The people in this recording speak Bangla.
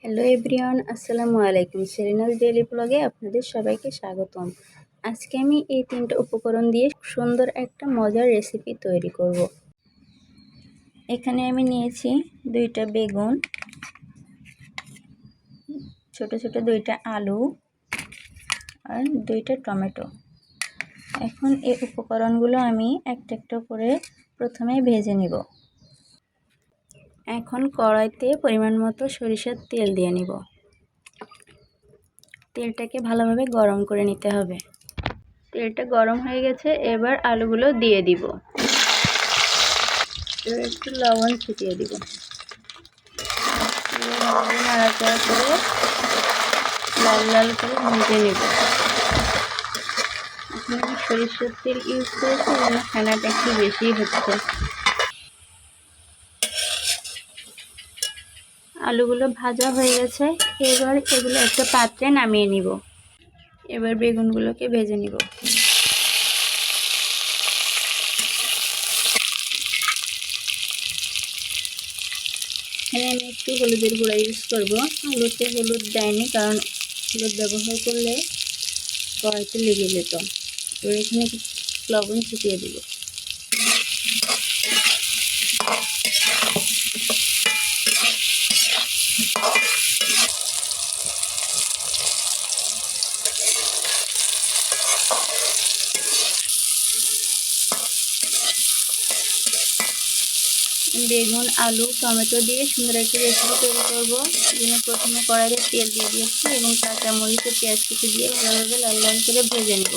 হ্যালো এভরিওয়ান, আসসালামু আলাইকুম। সেরিনাস ডেইলি ব্লগে আপনাদের সবাইকে স্বাগতম। আজকে আমি এই তিনটা উপকরণ দিয়ে সুন্দর একটা মজার রেসিপি তৈরি করব। এখানে আমি নিয়েছি 2টা বেগুন, ছোট ছোট 2টা আলু আর 2টা টমেটো। এখন এই উপকরণগুলো আমি একটা একটা করে প্রথমে ভেজে নিব। এখন কড়াইতে পরিমাণ মতো সরিষার তেল দিয়ে নিব। তেলটাকে ভালোভাবে গরম করে নিতে হবে। তেলটা গরম হয়ে গেছে, এবার আলুগুলো দিয়ে দিব। এবার একটু লবণ ছিটিয়ে দিব। নাড়াচাড়া করে লাল লাল করে ভেজে নেব। এখন আমি সরিষার তেল ইউজ করেছি, যেন খানাটা একটু বেশি হচ্ছে। আলুগুলো ভাজা হয়ে গেছে, এবার এগুলো একটা পাত্রে নামিয়ে নিব। এবার বেগুনগুলোকে ভেজে নিব। এখানে আমি একটু হলুদের গুঁড়া ইউজ করব। আলুতে হলুদ দেয়নি, কারণ হলুদ ব্যবহার করলে কড়াইতে লেগে যেত। এবার এখানে লবণ ছিটিয়ে দিব। বেগুন, আলু, টমেটো দিয়ে সুন্দর একটা রেসিপি তৈরি করবো। এজন্য প্রথমে কড়াইতে তেল দিয়ে দিয়েছি এবং কাঁচামরিচ ও পেঁয়াজ কুচি দিয়ে ভালোভাবে লাল লাল করে ভেজে নেব।